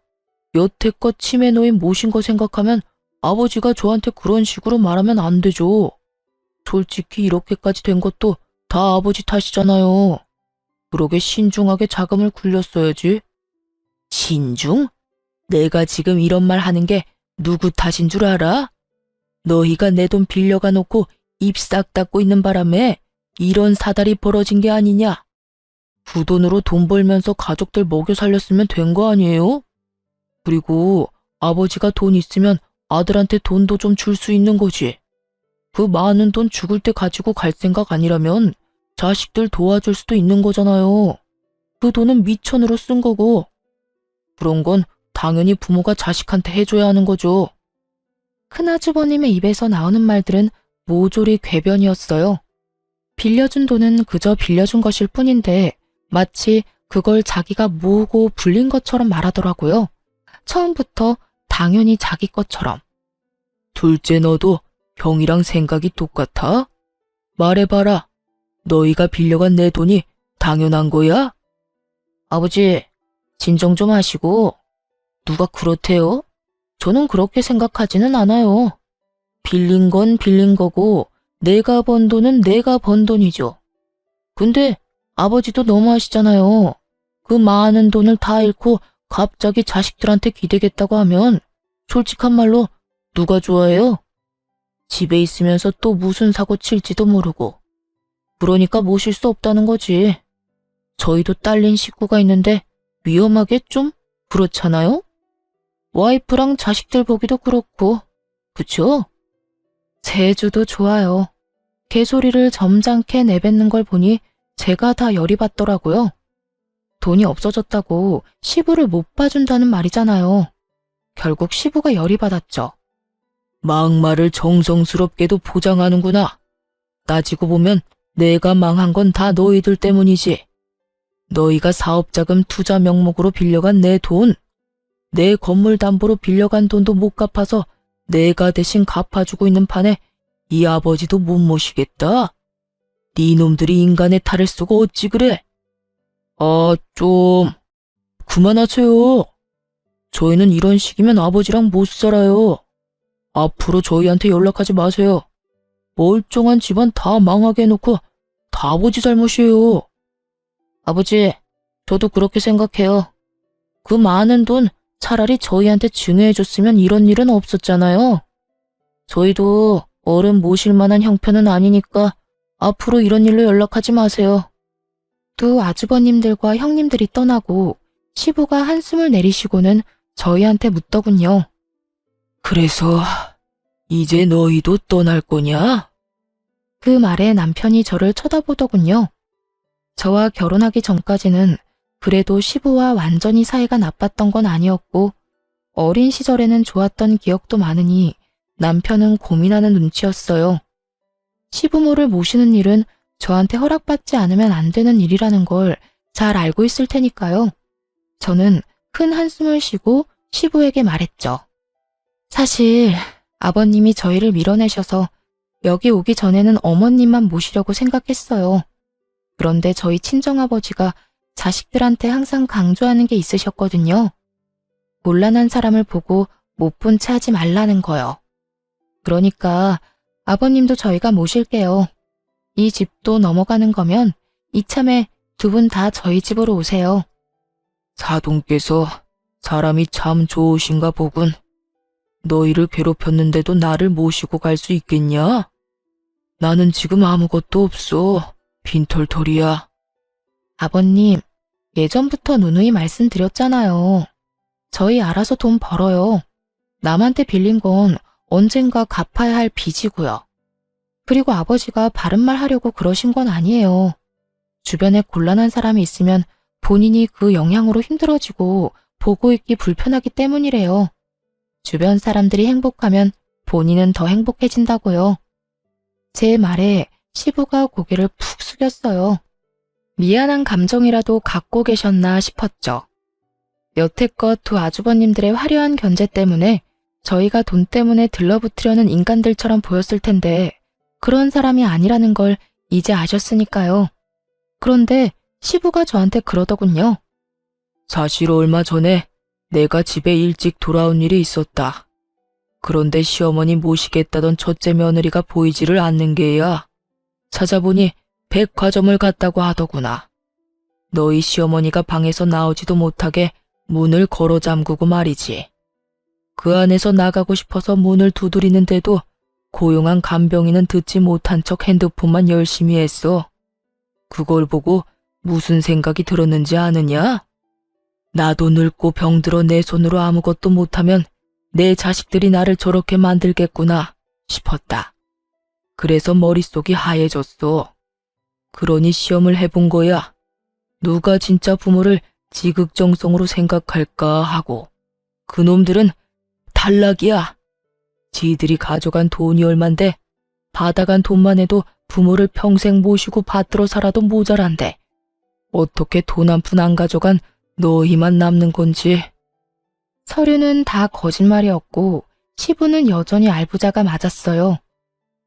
여태껏 치매 노인 모신 거 생각하면 아버지가 저한테 그런 식으로 말하면 안 되죠. 솔직히 이렇게까지 된 것도 다 아버지 탓이잖아요. 그러게 신중하게 자금을 굴렸어야지. 신중? 내가 지금 이런 말 하는 게 누구 탓인 줄 알아? 너희가 내 돈 빌려가 놓고 입 싹 닫고 있는 바람에 이런 사달이 벌어진 게 아니냐? 그 돈으로 돈 벌면서 가족들 먹여 살렸으면 된 거 아니에요? 그리고 아버지가 돈 있으면 아들한테 돈도 좀 줄 수 있는 거지. 그 많은 돈 죽을 때 가지고 갈 생각 아니라면 자식들 도와줄 수도 있는 거잖아요. 그 돈은 미천으로 쓴 거고. 그런 건 당연히 부모가 자식한테 해줘야 하는 거죠.
큰아주버님의 입에서 나오는 말들은 모조리 궤변이었어요. 빌려준 돈은 그저 빌려준 것일 뿐인데 마치 그걸 자기가 모으고 불린 것처럼 말하더라고요. 처음부터 당연히 자기 것처럼.
둘째 너도 형이랑 생각이 똑같아? 말해봐라. 너희가 빌려간 내 돈이 당연한 거야? 아버지, 진정 좀 하시고. 누가 그렇대요? 저는 그렇게 생각하지는 않아요. 빌린 건 빌린 거고 내가 번 돈은 내가 번 돈이죠. 근데 아버지도 너무하시잖아요. 그 많은 돈을 다 잃고 갑자기 자식들한테 기대겠다고 하면 솔직한 말로 누가 좋아해요? 집에 있으면서 또 무슨 사고 칠지도 모르고. 그러니까 모실 수 없다는 거지. 저희도 딸린 식구가 있는데 위험하게 좀 그렇잖아요? 와이프랑 자식들 보기도 그렇고, 그쵸?
제주도 좋아요. 개소리를 점잖게 내뱉는 걸 보니 제가 다 열이 받더라고요. 돈이 없어졌다고 시부를 못 봐준다는 말이잖아요. 결국 시부가 열이 받았죠.
막말을 정성스럽게도 포장하는구나. 따지고 보면 내가 망한 건 다 너희들 때문이지. 너희가 사업자금 투자 명목으로 빌려간 내 돈, 내 건물 담보로 빌려간 돈도 못 갚아서 내가 대신 갚아주고 있는 판에 이 아버지도 못 모시겠다. 네 놈들이 인간의 탈을 쓰고 어찌 그래? 좀 그만하세요. 저희는 이런 식이면 아버지랑 못 살아요. 앞으로 저희한테 연락하지 마세요. 멀쩡한 집안 다 망하게 해놓고 다 아버지 잘못이에요. 아버지, 저도 그렇게 생각해요. 그 많은 돈 차라리 저희한테 증여해줬으면 이런 일은 없었잖아요. 저희도 어른 모실 만한 형편은 아니니까 앞으로 이런 일로 연락하지 마세요.
두 아주버님들과 형님들이 떠나고 시부가 한숨을 내리시고는 저희한테 묻더군요.
그래서 이제 너희도 떠날 거냐?
그 말에 남편이 저를 쳐다보더군요. 저와 결혼하기 전까지는 그래도 시부와 완전히 사이가 나빴던 건 아니었고 어린 시절에는 좋았던 기억도 많으니 남편은 고민하는 눈치였어요. 시부모를 모시는 일은 저한테 허락받지 않으면 안 되는 일이라는 걸 잘 알고 있을 테니까요. 저는 큰 한숨을 쉬고 시부에게 말했죠. 사실 아버님이 저희를 밀어내셔서 여기 오기 전에는 어머님만 모시려고 생각했어요. 그런데 저희 친정아버지가 자식들한테 항상 강조하는 게 있으셨거든요. 곤란한 사람을 보고 못 본 채 하지 말라는 거요. 그러니까 아버님도 저희가 모실게요. 이 집도 넘어가는 거면 이참에 두 분 다 저희 집으로 오세요.
사돈께서 사람이 참 좋으신가 보군. 너희를 괴롭혔는데도 나를 모시고 갈 수 있겠냐? 나는 지금 아무것도 없어. 빈털털이야.
아버님, 예전부터 누누이 말씀드렸잖아요. 저희 알아서 돈 벌어요. 남한테 빌린 건 언젠가 갚아야 할 빚이고요. 그리고 아버지가 바른 말 하려고 그러신 건 아니에요. 주변에 곤란한 사람이 있으면 본인이 그 영향으로 힘들어지고 보고 있기 불편하기 때문이래요. 주변 사람들이 행복하면 본인은 더 행복해진다고요. 제 말에 시부가 고개를 푹 숙였어요. 미안한 감정이라도 갖고 계셨나 싶었죠. 여태껏 두 아주버님들의 화려한 견제 때문에 저희가 돈 때문에 들러붙으려는 인간들처럼 보였을 텐데 그런 사람이 아니라는 걸 이제 아셨으니까요. 그런데 시부가 저한테 그러더군요.
사실 얼마 전에 내가 집에 일찍 돌아온 일이 있었다. 그런데 시어머니 모시겠다던 첫째 며느리가 보이지를 않는 게야. 찾아보니 백화점을 갔다고 하더구나. 너희 시어머니가 방에서 나오지도 못하게 문을 걸어 잠그고 말이지. 그 안에서 나가고 싶어서 문을 두드리는데도 고용한 간병인은 듣지 못한 척 핸드폰만 열심히 했어. 그걸 보고 무슨 생각이 들었는지 아느냐? 나도 늙고 병들어 내 손으로 아무것도 못하면 내 자식들이 나를 저렇게 만들겠구나 싶었다. 그래서 머릿속이 하얘졌어. 그러니 시험을 해본 거야. 누가 진짜 부모를 지극정성으로 생각할까 하고 그놈들은 탈락이야. 지들이 가져간 돈이 얼만데 받아간 돈만 해도 부모를 평생 모시고 받들어 살아도 모자란데 어떻게 돈 한 푼 안 가져간 너희만 남는 건지.
서류는 다 거짓말이었고 시부는 여전히 알부자가 맞았어요.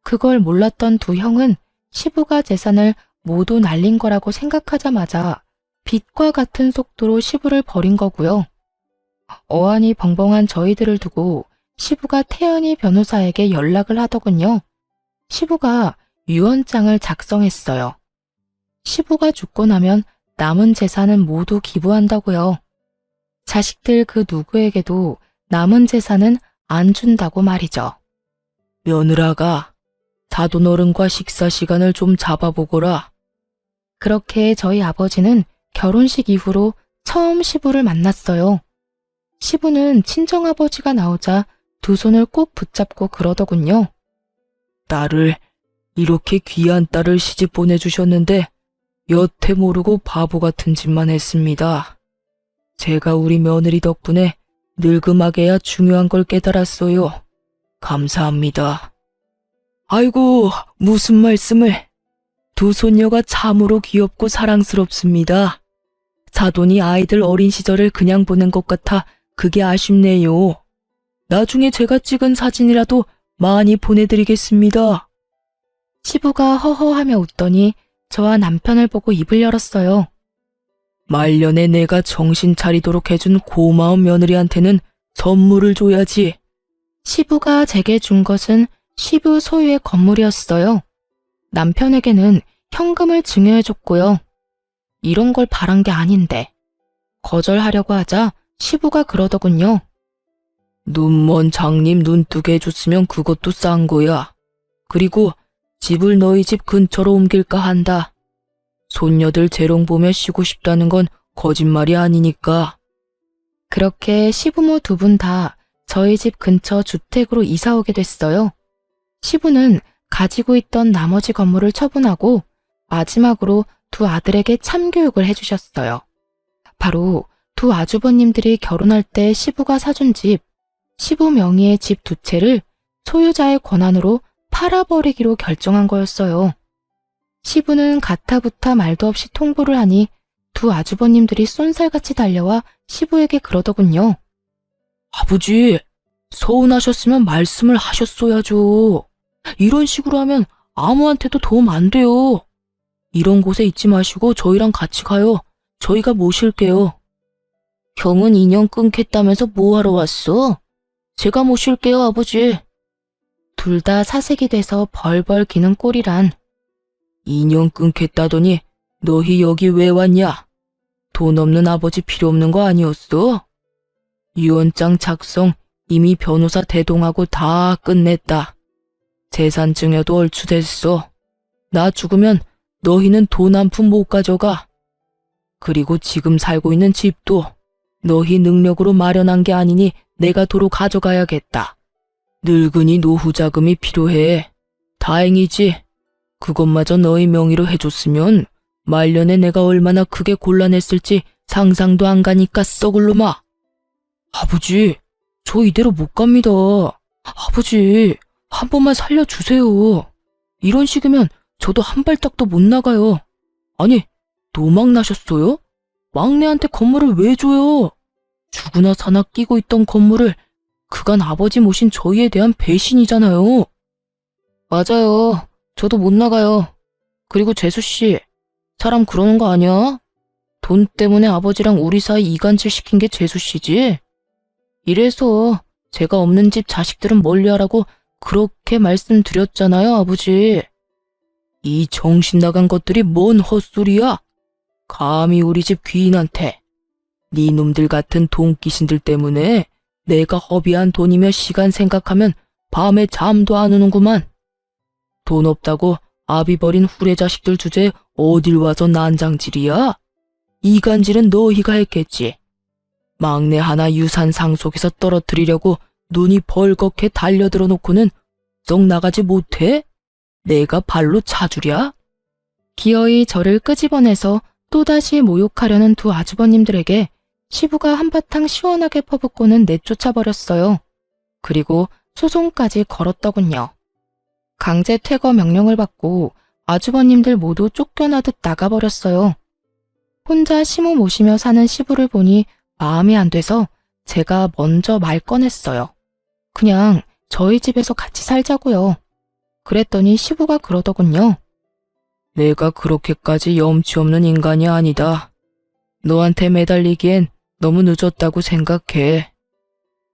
그걸 몰랐던 두 형은 시부가 재산을 모두 날린 거라고 생각하자마자 빛과 같은 속도로 시부를 버린 거고요. 어안이 벙벙한 저희들을 두고 시부가 태연히 변호사에게 연락을 하더군요. 시부가 유언장을 작성했어요. 시부가 죽고 나면 남은 재산은 모두 기부한다고요. 자식들 그 누구에게도 남은 재산은 안 준다고 말이죠.
며느라가 사돈어른과 식사 시간을 좀 잡아보거라.
그렇게 저희 아버지는 결혼식 이후로 처음 시부를 만났어요. 시부는 친정아버지가 나오자 두 손을 꼭 붙잡고 그러더군요.
딸을, 이렇게 귀한 딸을 시집 보내주셨는데 여태 모르고 바보 같은 짓만 했습니다. 제가 우리 며느리 덕분에 늙음하게야 중요한 걸 깨달았어요. 감사합니다. 아이고, 무슨 말씀을. 두 손녀가 참으로 귀엽고 사랑스럽습니다. 사돈이 아이들 어린 시절을 그냥 보낸 것 같아 그게 아쉽네요. 나중에 제가 찍은 사진이라도 많이 보내드리겠습니다.
시부가 허허하며 웃더니 저와 남편을 보고 입을 열었어요.
말년에 내가 정신 차리도록 해준 고마운 며느리한테는 선물을 줘야지.
시부가 제게 준 것은 시부 소유의 건물이었어요. 남편에게는 현금을 증여해줬고요. 이런 걸 바란 게 아닌데 거절하려고 하자 시부가 그러더군요.
눈먼 장님 눈뜨게 해줬으면 그것도 싼 거야. 그리고 집을 너희 집 근처로 옮길까 한다. 손녀들 재롱 보며 쉬고 싶다는 건 거짓말이 아니니까.
그렇게 시부모 두 분 다 저희 집 근처 주택으로 이사 오게 됐어요. 시부는 가지고 있던 나머지 건물을 처분하고 마지막으로 두 아들에게 참교육을 해주셨어요. 바로 두 아주버님들이 결혼할 때 시부가 사준 집, 시부 명의의 집 두 채를 소유자의 권한으로 팔아버리기로 결정한 거였어요. 시부는 가타부타 말도 없이 통보를 하니 두 아주버님들이 쏜살같이 달려와 시부에게 그러더군요.
아버지, 서운하셨으면 말씀을 하셨어야죠. 이런 식으로 하면 아무한테도 도움 안 돼요. 이런 곳에 있지 마시고 저희랑 같이 가요. 저희가 모실게요. 형은 인연 끊겠다면서 뭐하러 왔어? 제가 모실게요, 아버지.
둘 다 사색이 돼서 벌벌 기는 꼴이란.
인연 끊겠다더니 너희 여기 왜 왔냐? 돈 없는 아버지 필요 없는 거 아니었어? 유언장 작성 이미 변호사 대동하고 다 끝냈다. 재산 증여도 얼추 됐어. 나 죽으면 너희는 돈 한 푼 못 가져가. 그리고 지금 살고 있는 집도 너희 능력으로 마련한 게 아니니 내가 도로 가져가야겠다. 늙은이 노후 자금이 필요해. 다행이지. 그것마저 너희 명의로 해줬으면 말년에 내가 얼마나 크게 곤란했을지 상상도 안 가니까 썩을 놈아. 아버지, 저 이대로 못 갑니다. 아버지, 한 번만 살려주세요. 이런 식이면 저도 한 발짝도 못 나가요. 아니, 노망 나셨어요? 막내한테 건물을 왜 줘요? 죽으나 사나 끼고 있던 건물을 그간 아버지 모신 저희에 대한 배신이잖아요. 맞아요. 저도 못 나가요. 그리고 재수씨, 사람 그러는 거 아니야? 돈 때문에 아버지랑 우리 사이 이간질 시킨 게 재수씨지? 이래서 제가 없는 집 자식들은 멀리하라고 그렇게 말씀드렸잖아요, 아버지. 이 정신 나간 것들이 뭔 헛소리야? 감히 우리 집 귀인한테. 네 놈들 같은 돈귀신들 때문에 내가 허비한 돈이며 시간 생각하면 밤에 잠도 안 오는구만. 돈 없다고 아비 버린 후레 자식들 주제에 어딜 와서 난장질이야? 이간질은 너희가 했겠지. 막내 하나 유산 상속에서 떨어뜨리려고 눈이 벌겋게 달려들어 놓고는 썩 나가지 못해? 내가 발로 차주랴?
기어이 저를 끄집어내서
또다시 모욕하려는 두 아주버님들에게 시부가 한바탕 시원하게 퍼붓고는 내쫓아버렸어요. 그리고 소송까지 걸었더군요. 강제 퇴거 명령을 받고 아주버님들 모두 쫓겨나듯 나가버렸어요. 혼자 시모 모시며 사는 시부를 보니 마음이 안 돼서 제가 먼저 말 꺼냈어요. 그냥 저희 집에서 같이 살자고요. 그랬더니 시부가 그러더군요.
내가 그렇게까지 염치 없는 인간이 아니다. 너한테 매달리기엔 너무 늦었다고 생각해.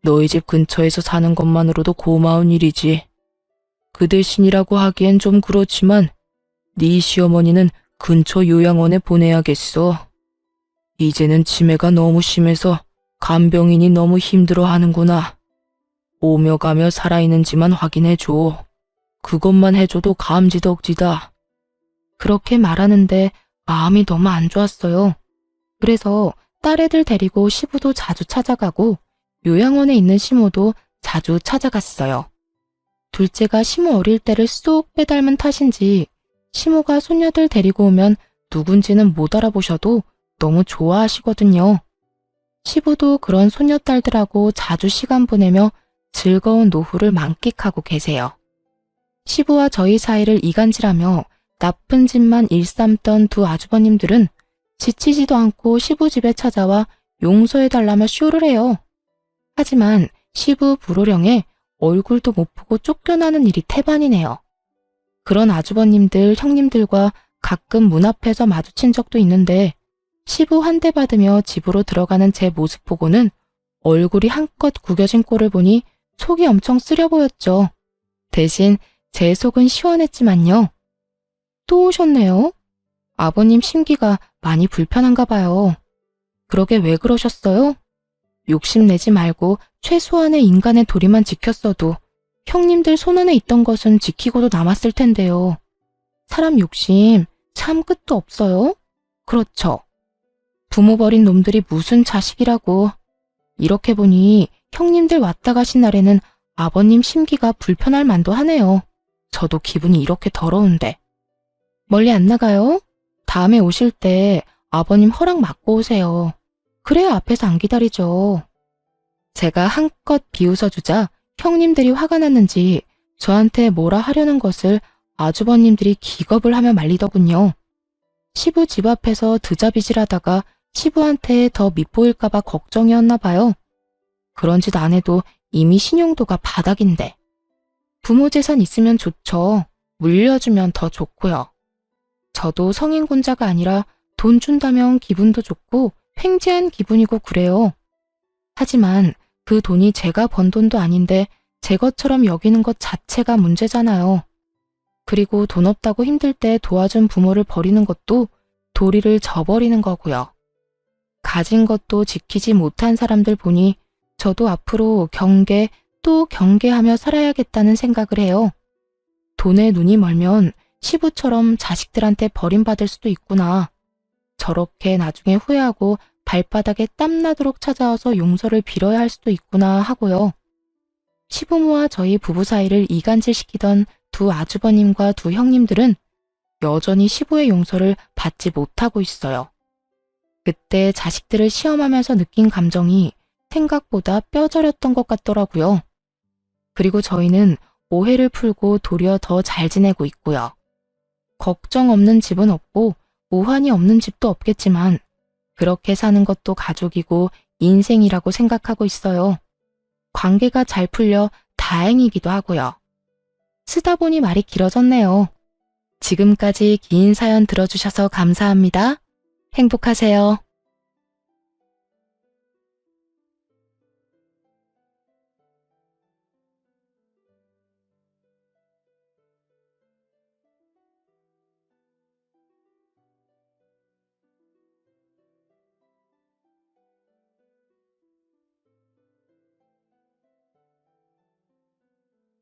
너희 집 근처에서 사는 것만으로도 고마운 일이지. 그 대신이라고 하기엔 좀 그렇지만 네 시어머니는 근처 요양원에 보내야겠어. 이제는 치매가 너무 심해서 간병인이 너무 힘들어하는구나. 오며 가며 살아있는지만 확인해줘. 그것만 해줘도 감지덕지다.
그렇게 말하는데 마음이 너무 안 좋았어요. 그래서 딸애들 데리고 시부도 자주 찾아가고 요양원에 있는 시모도 자주 찾아갔어요. 둘째가 시모 어릴 때를 쏙 빼닮은 탓인지 시모가 손녀들 데리고 오면 누군지는 못 알아보셔도 너무 좋아하시거든요. 시부도 그런 손녀딸들하고 자주 시간 보내며 즐거운 노후를 만끽하고 계세요. 시부와 저희 사이를 이간질하며 나쁜 짓만 일삼던 두 아주버님들은 지치지도 않고 시부 집에 찾아와 용서해달라며 쇼를 해요. 하지만 시부 불호령에 얼굴도 못 보고 쫓겨나는 일이 태반이네요. 그런 아주버님들, 형님들과 가끔 문 앞에서 마주친 적도 있는데 시부 한 대 받으며 집으로 들어가는 제 모습 보고는 얼굴이 한껏 구겨진 꼴을 보니 속이 엄청 쓰려 보였죠. 대신 제 속은 시원했지만요. 또 오셨네요. 아버님 심기가 많이 불편한가 봐요. 그러게 왜 그러셨어요? 욕심내지 말고 최소한의 인간의 도리만 지켰어도 형님들 손안에 있던 것은 지키고도 남았을 텐데요. 사람 욕심 참 끝도 없어요? 그렇죠. 부모 버린 놈들이 무슨 자식이라고. 이렇게 보니 형님들 왔다 가신 날에는 아버님 심기가 불편할 만도 하네요. 저도 기분이 이렇게 더러운데. 멀리 안 나가요? 다음에 오실 때 아버님 허락 받고 오세요. 그래야 앞에서 안 기다리죠. 제가 한껏 비웃어주자 형님들이 화가 났는지 저한테 뭐라 하려는 것을 아주버님들이 기겁을 하며 말리더군요. 시부 집 앞에서 드자비질하다가 시부한테 더 밉보일까봐 걱정이었나 봐요. 그런 짓 안 해도 이미 신용도가 바닥인데. 부모 재산 있으면 좋죠. 물려주면 더 좋고요. 저도 성인군자가 아니라 돈 준다면 기분도 좋고 횡재한 기분이고 그래요. 하지만 그 돈이 제가 번 돈도 아닌데 제 것처럼 여기는 것 자체가 문제잖아요. 그리고 돈 없다고 힘들 때 도와준 부모를 버리는 것도 도리를 저버리는 거고요. 가진 것도 지키지 못한 사람들 보니 저도 앞으로 경계 또 경계하며 살아야겠다는 생각을 해요. 돈에 눈이 멀면 시부처럼 자식들한테 버림받을 수도 있구나. 저렇게 나중에 후회하고 발바닥에 땀나도록 찾아와서 용서를 빌어야 할 수도 있구나 하고요. 시부모와 저희 부부 사이를 이간질시키던 두 아주버님과 두 형님들은 여전히 시부의 용서를 받지 못하고 있어요. 그때 자식들을 시험하면서 느낀 감정이 생각보다 뼈저렸던 것 같더라고요. 그리고 저희는 오해를 풀고 도리어 더 잘 지내고 있고요. 걱정 없는 집은 없고 우환이 없는 집도 없겠지만 그렇게 사는 것도 가족이고 인생이라고 생각하고 있어요. 관계가 잘 풀려 다행이기도 하고요. 쓰다 보니 말이 길어졌네요. 지금까지 긴 사연 들어주셔서 감사합니다. 행복하세요.